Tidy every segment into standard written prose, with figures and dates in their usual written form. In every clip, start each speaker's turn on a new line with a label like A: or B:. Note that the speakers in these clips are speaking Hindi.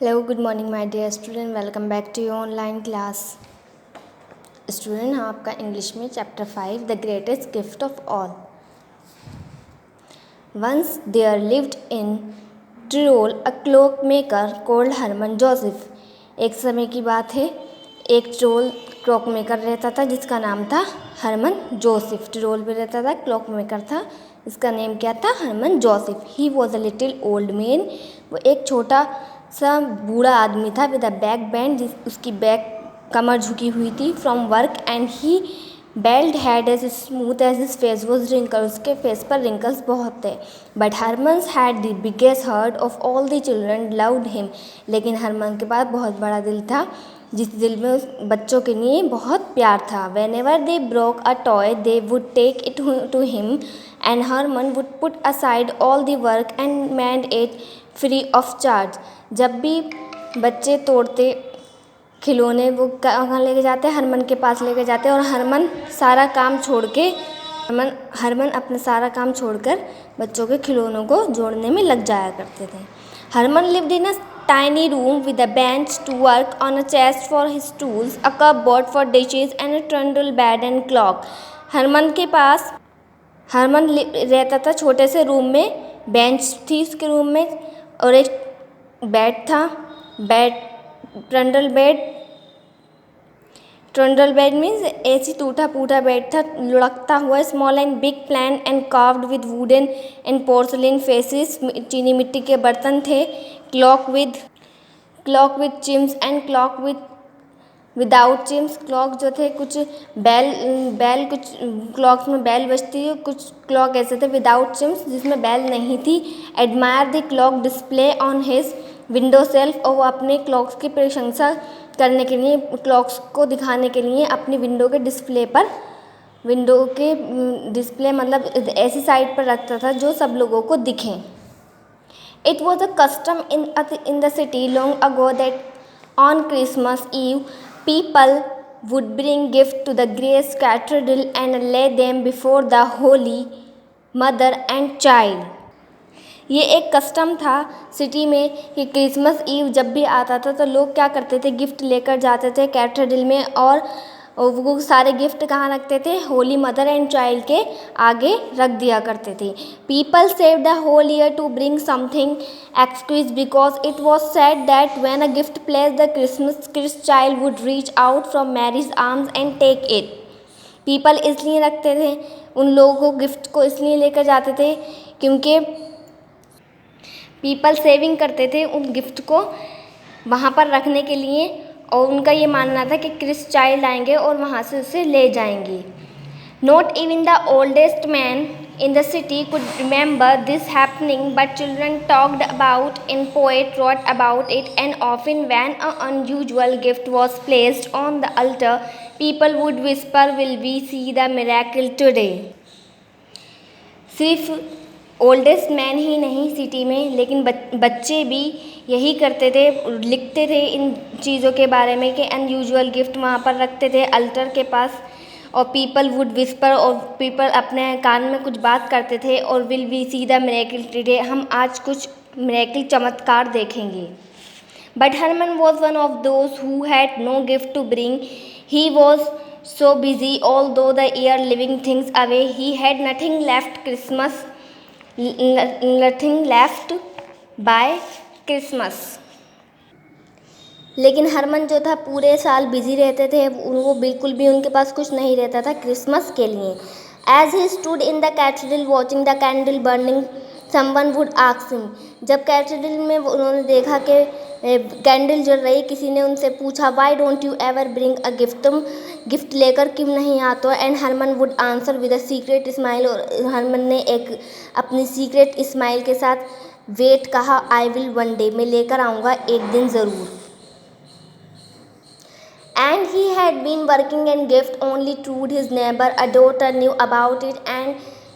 A: Hello, good morning my dear student. Welcome back to your online class. Student, हाँ आपका इंग्लिश में chapter 5 the greatest gift of all. Once there lived in Tyrol a clockmaker called Hermann Joseph. एक समय की बात है, एक ट्रोल क्लॉक मेकर रहता था जिसका नाम था हरमन जोसेफ. टिरोल में रहता था, क्लॉक मेकर था, इसका नेम क्या था? Herman Joseph. He was a little old man. वो एक छोटा सा बूढ़ा आदमी था विद अ बैक बैंड, उसकी बैक कमर झुकी हुई थी from work, and he bald head as smooth as his face was wrinkle. उसके फेस पर रिंकल्स बहुत थे. But Herman's had the biggest heart of all the children loved him. लेकिन हरमन के पास बहुत बड़ा दिल था, जिस दिल में उस बच्चों के लिए बहुत प्यार था. Whenever they broke a toy they would take it to him, and Herman would put aside all the work and mend it free of charge. जब भी बच्चे तोड़ते खिलौने, वो कहाँ लेके जाते? हरमन के पास लेके जाते, और हरमन अपना सारा काम छोड़कर बच्चों के खिलौनों को जोड़ने में लग जाया करते थे. Herman lived in a tiny room with a bench to work on, a chest for his tools, a cupboard for dishes and a trundle bed and clock. Herman रहता था छोटे से रूम में, बेंच थी उसके रूम में, और एक बेड था. ट्रंडल बेड मीन्स ऐसी टूटा फूटा बेड था, लुढ़कता हुआ. Small and big plan and carved with wooden and porcelain faces. चीनी मिट्टी के बर्तन थे. Clock with chimps and clock without chimps. Clock जो थे, कुछ बैल कुछ क्लॉक्स में बैल बजती है, कुछ क्लॉक ऐसे थे विदाउट चिम्स जिसमें बैल नहीं थी. Admire the clock display on his window self. और वो अपने क्लॉक्स की प्रशंसा करने के लिए, क्लॉक्स को दिखाने के लिए अपनी विंडो के डिस्प्ले मतलब ऐसी साइड पर रखता था जो सब लोगों को दिखें. It was a custom in the city long ago that on Christmas Eve people would bring gifts to the Grace Cathedral and lay them before the Holy Mother and Child. ये एक कस्टम था सिटी में कि क्रिसमस ईव जब भी आता था तो लोग क्या करते थे? गिफ्ट लेकर जाते थे कैथेड्रल में, और वो सारे गिफ्ट कहाँ रखते थे? होली मदर एंड चाइल्ड के आगे रख दिया करते थे. People save the whole year to bring something excuse because it was said that when a gift place the Christ child would reach out from Mary's arms and take it. People इसलिए रखते थे, उन लोगों को गिफ्ट को इसलिए लेकर जाते थे क्योंकि पीपल सेविंग करते थे उन गिफ्ट को वहाँ पर रखने के लिए, और उनका ये मानना था कि क्रिस्ट चाइल्ड आएंगे और वहाँ से उसे ले जाएंगे. Not even the oldest man in the city could remember this happening, but children talked about in poet wrote about it, and often when a unusual gift was placed on the altar people would whisper will we see the miracle today. सिर्फ ओल्डेस्ट मैन ही नहीं सिटी में, लेकिन बच्चे भी यही करते थे, लिखते थे इन चीज़ों के बारे में कि अनयूजुअल गिफ्ट वहाँ पर रखते थे अल्टर के पास, और पीपल वुड विस्पर, और पीपल अपने कान में कुछ बात करते थे, और will we see the miracle today, हम आज कुछ मिरेकल चमत्कार देखेंगे. But Herman was one of those who had no gift to bring. He was so busy although the year living things away. He had nothing left by Christmas. लेकिन हरमन जो था पूरे साल बिजी रहते थे, वो बिल्कुल भी उनके पास कुछ नहीं रहता था क्रिसमस के लिए. As he stood in the cathedral watching the candle burning, someone would ask him. जब कैथेड्रल में उन्होंने देखा कि कैंडल जल रही, किसी ने उनसे पूछा, Why don't you ever bring a gift? तुम गिफ्ट लेकर क्यों नहीं आते हो? And Herman would answer with a secret smile. और हरमन ने एक अपनी सीक्रेट स्माइल के साथ वेट कहा, आई विल वन डे, मैं लेकर आऊँगा एक दिन ज़रूर. And he had been working and gift only told his neighbor. A daughter knew about it, and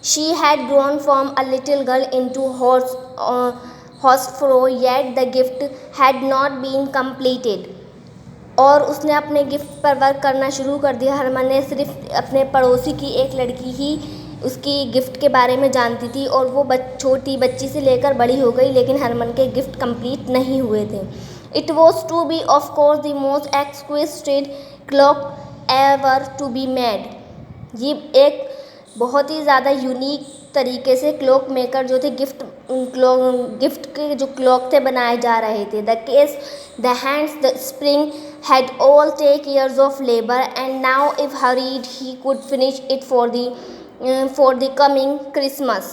A: she had grown from a little girl into horsefro, yet the gift had not been completed. और उसने अपने गिफ्ट पर वर्क करना शुरू कर दिया. हरमन ने सिर्फ अपने पड़ोसी की एक लड़की ही उसकी गिफ्ट के बारे में जानती थी, और वो छोटी बच्ची से लेकर बड़ी हो गई, लेकिन हरमन के गिफ्ट कंप्लीट नहीं हुए थे. It was to be, of course, the most exquisite clock ever to be made. ये एक बहुत ही ज़्यादा यूनिक तरीके से क्लॉक मेकर जो थे गिफ्ट के जो क्लॉक थे बनाए जा रहे थे. The case, the hands, the spring had all take years of labor, and now if hurried he could finish it for the coming Christmas.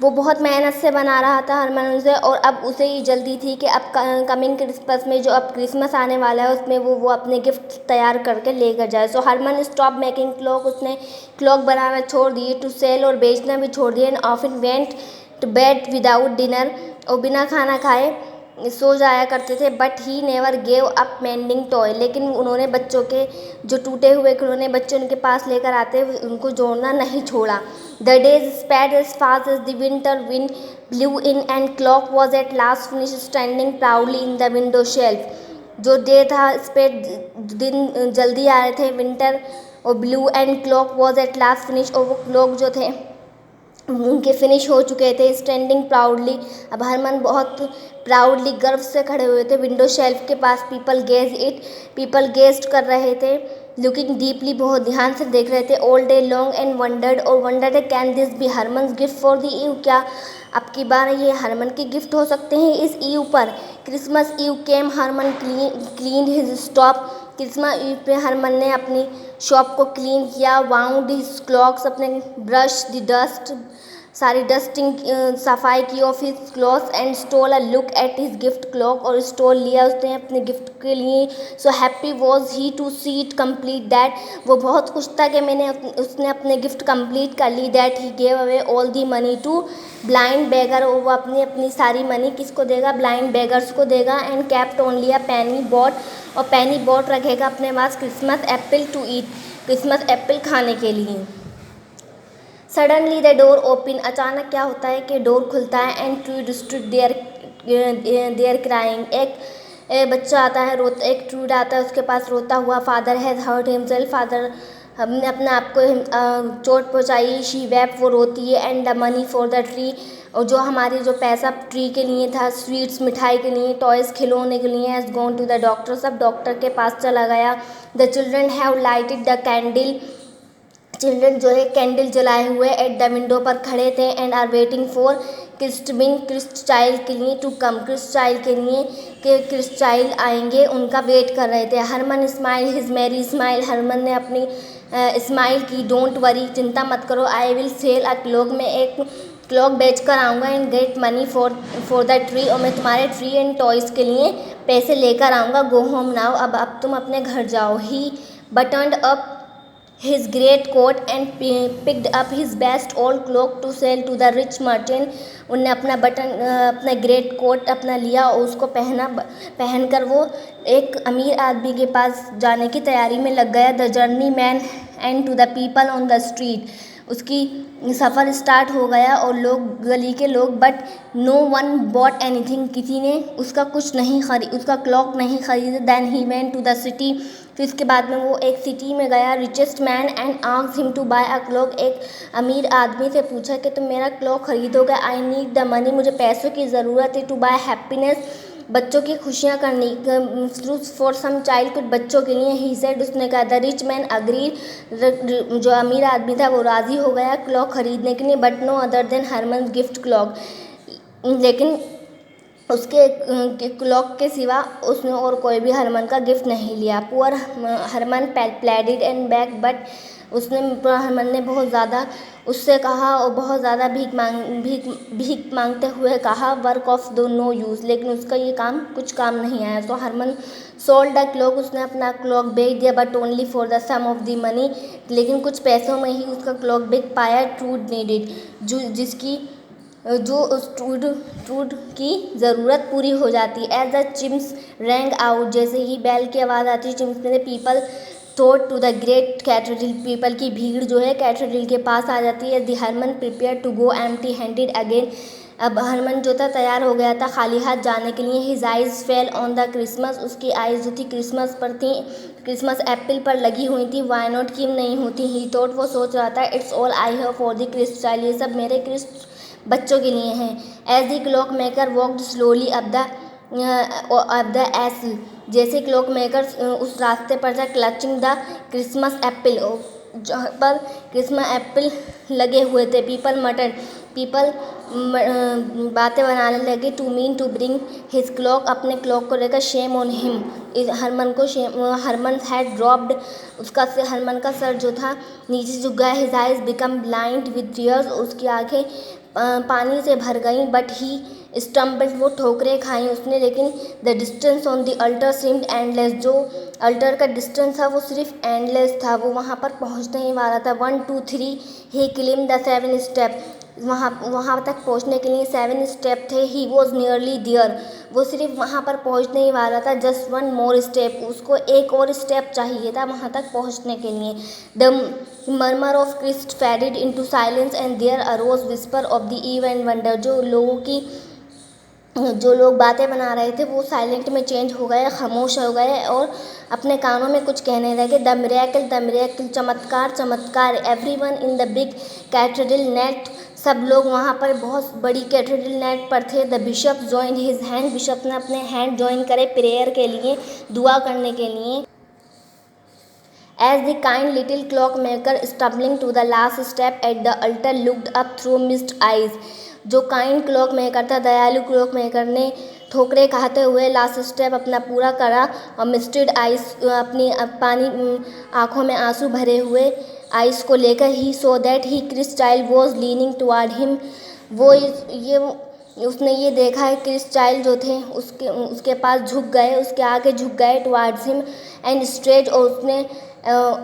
A: वो बहुत मेहनत से बना रहा था हरमन उसे, और अब उसे ही जल्दी थी कि अब कमिंग क्रिसमस में, जो अब क्रिसमस आने वाला है, उसमें वो अपने गिफ्ट तैयार करके लेकर जाए. So Herman stop making clock, उसने क्लॉक बनाना छोड़ दिए. टू सेल, और बेचना भी छोड़ दिया. And often went to bed without dinner, और बिना खाना खाए सो जाया करते थे. But he never gave up mending toy, लेकिन उन्होंने बच्चों के जो टूटे हुए खिलौने बच्चे उनके पास लेकर आते उनको जोड़ना नहीं छोड़ा. The days sped as fast as the winter wind blew in, and clock was at last finish standing proudly in the window shelf. जो डे था स्पैड, दिन जल्दी आ रहे थे, विंटर और blew, and clock was at last finish, और वो क्लॉक जो थे उनके फिनिश हो चुके थे. स्टैंडिंग प्राउडली, अब हरमन बहुत प्राउडली, गर्व से खड़े हुए थे विंडो शेल्फ के पास. पीपल गेज्ड कर रहे थे. लुकिंग डीपली, बहुत ध्यान से देख रहे थे. All day long, and wondered can this be Herman's gift for the eve, क्या अब की बार ये हरमन के गिफ्ट हो सकते हैं इस ईव पर. Christmas eve came, Herman clean his stop. Christmas eve पे हरमन ने अपनी शॉप को क्लीन किया. वाउंड हिज क्लॉक्स, अपने ब्रश द डस्ट, सारी डस्टिंग सफाई की off his cloth. And stole a look at his gift clock, और स्टोल लिया उसने अपने गिफ्ट के लिए. So happy was he to see it complete that, वो बहुत खुश था कि उसने अपने गिफ्ट कंप्लीट कर ली. That he gave away all the money to blind beggar, और वो अपनी सारी मनी किसको देगा, ब्लाइंड बेगर्स को देगा. And kept only a penny bought, और पेनी बॉट रखेगा अपने पास Christmas apple to eat, Christmas apple खाने के लिए. सडनली द डोर ओपन, अचानक क्या होता है कि डोर खुलता है. एंड ट्रूड स्टूड देयर क्राइंग, एक बच्चा आता है, एक ट्रूड आता है उसके पास रोता हुआ. Father has hurt himself, father हमने अपने आप को चोट पहुंचाई. शी वेप, वो रोती है. And the money for the tree, और जो हमारी जो पैसा ट्री के लिए था, स्वीट्स मिठाई के लिए, टॉयज़ खिलौने के लिए, has gone to the doctor, सब डॉक्टर के पास चला गया. The children have lighted the candle, children जो है कैंडल जलाए हुए एट द विंडो पर खड़े थे. And are waiting for Christ child के लिए टू कम, क्रिस्ट चाइल्ड के लिए कि क्रिस्ट चाइल्ड आएंगे, उनका वेट कर रहे थे. Herman smile his Mary smile, Herman ने अपनी स्माइल की. डोंट वरी, चिंता मत करो. I will sell a clock, मैं एक क्लॉक बेच कर आऊँगा. And get money for the tree, और मैं तुम्हारे ट्री एंड टॉयज़ के लिए पैसे लेकर आऊँगा. गो होम नाउ, अब तुम अपने घर जाओ. ही बटन्ड up his great coat and picked up his best old cloak to sell to the rich merchant. उनने अपना ग्रेट कोट अपना लिया और उसको पहनकर वो एक अमीर आदमी के पास जाने की तैयारी में लग गया. The journey man and to the people on the street, उसकी सफ़र स्टार्ट हो गया और गली के लोग. But no one bought anything, किसी ने उसका उसका क्लॉक नहीं खरीदा. Then he went to the city, फिर इसके बाद में वो एक सिटी में गया. Richest man and asked him to buy a clock, एक अमीर आदमी से पूछा कि तुम मेरा क्लॉक खरीदोगे. आई नीड द मनी, मुझे पैसों की ज़रूरत है. टू बाय हैप्पीनेस, बच्चों की खुशियाँ करनी, फॉर सम चाइल्ड, कुछ बच्चों के लिए. ही सेड, उसने कहा. द रिच मैन अग्रीड, जो अमीर आदमी था वो राज़ी हो गया क्लॉक खरीदने के लिए. But no other than Herman gift clock, लेकिन उसके क्लॉक के सिवा उसने और कोई भी हरमन का गिफ्ट नहीं लिया. Poor Herman pleaded and back, but Herman ने बहुत ज़्यादा उससे कहा और बहुत ज़्यादा भीख मांगते हुए कहा. Work of the no use, लेकिन उसका ये कुछ काम नहीं आया. तो हरमन सोल्ड द क्लॉक, उसने अपना क्लॉक बेच दिया. But only for the sum of the money, लेकिन कुछ पैसों में ही उसका क्लॉक बिक पाया. ट्रूड नीडेड, जो उस ट्रूड की ज़रूरत पूरी हो जाती. As the chimes rang out, जैसे ही बैल की आवाज़ आती है चिम्स में, people thronged to the great cathedral, people की भीड़ जो है कैथेड्रल के पास आ जाती है. The Herman prepare to go empty handed again, अब हरमन जो था तैयार हो गया था खाली हाथ जाने के लिए. His eyes fell on the Christmas, उसकी आइज़ जो थी क्रिसमस पर थी, क्रिसमस एप्पल पर लगी हुई थी. वाई नॉट, क्यों नहीं होती. ही थॉट, वो सोच रहा था. It's all I have for the Christ child, ये सब मेरे क्रिस्ट बच्चों के लिए हैं. As the clock maker walked slowly up the of the aisle, जैसे क्लॉक मेकर उस रास्ते पर था, क्लचिंग द क्रिसमस एप्पल, जहाँ पर क्रिसमस एप्पल लगे हुए थे। पीपल बातें बनाने लगे, too mean to bring his clock, अपने क्लॉक को लेकर, shame on him, Herman had dropped, Herman का सर जो था नीचे झुक गया। His eyes become blind with tears, उसकी आंखें पानी से भर गईं। बट ही स्टम्बल्ड, वो ठोकरें खाई उसने, लेकिन the distance on the alter seemed endless, जो अल्टर का डिस्टेंस था वो सिर्फ एंडलेस था, वो वहाँ पर पहुँचने ही वाला था। 1 2 3 ही क्लिम्ब द 7 स्टेप, वहाँ तक पहुँचने के लिए 7 स्टेप थे। ही वॉज नियरली दियर, वो सिर्फ वहाँ पर पहुँचने ही वाला था। जस्ट 1 मोर स्टेप, उसको एक और स्टेप चाहिए था वहाँ तक पहुँचने के लिए। The murmur of Christ faded into silence and there arose whisper of the eve and wonder, जो लोग बातें बना रहे थे वो साइलेंट में चेंज हो गए, खामोश हो गए और अपने कानों में कुछ कहने लगे। द मिरेकल, चमत्कार। Everyone in the big cathedral net, सब लोग वहाँ पर बहुत बड़ी कैथेड्रल नेट पर थे। The bishop joined his hand, bishop ने अपने हैंड जॉइन करे प्रेयर के लिए, दुआ करने के लिए। As the kind little clockmaker stumbling to the last step at the altar looked up through mist eyes, जो काइंड क्लॉक मेकर था, दयालु क्लॉक मेकर ने ठोकरे खाते हुए लास्ट स्टेप अपना पूरा करा और मिस्टेड आइस, अपनी आँखों में आंसू भरे हुए आइस को लेकर, he saw that he Christ child was leaning toward him, उसने ये देखा है क्रिस्ट चाइल्ड जो थे उसके पास झुक गए, उसके आगे झुक गए, टुवर्ड्स हिम एंड स्ट्रेट, और उसने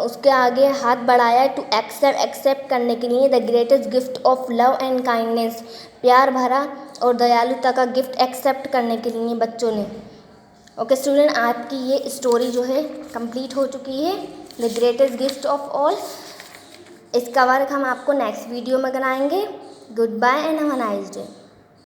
A: उसके आगे हाथ बढ़ाया, टू एक्सेप्ट करने के लिए, the greatest gift of love and kindness, प्यार भरा और दयालुता का गिफ्ट एक्सेप्ट करने के लिए बच्चों ने। ओके स्टूडेंट, आपकी ये स्टोरी जो है कंप्लीट हो चुकी है, the greatest gift of all. इसका वर्क हम आपको नेक्स्ट वीडियो में कराएंगे। Goodbye and have a nice day.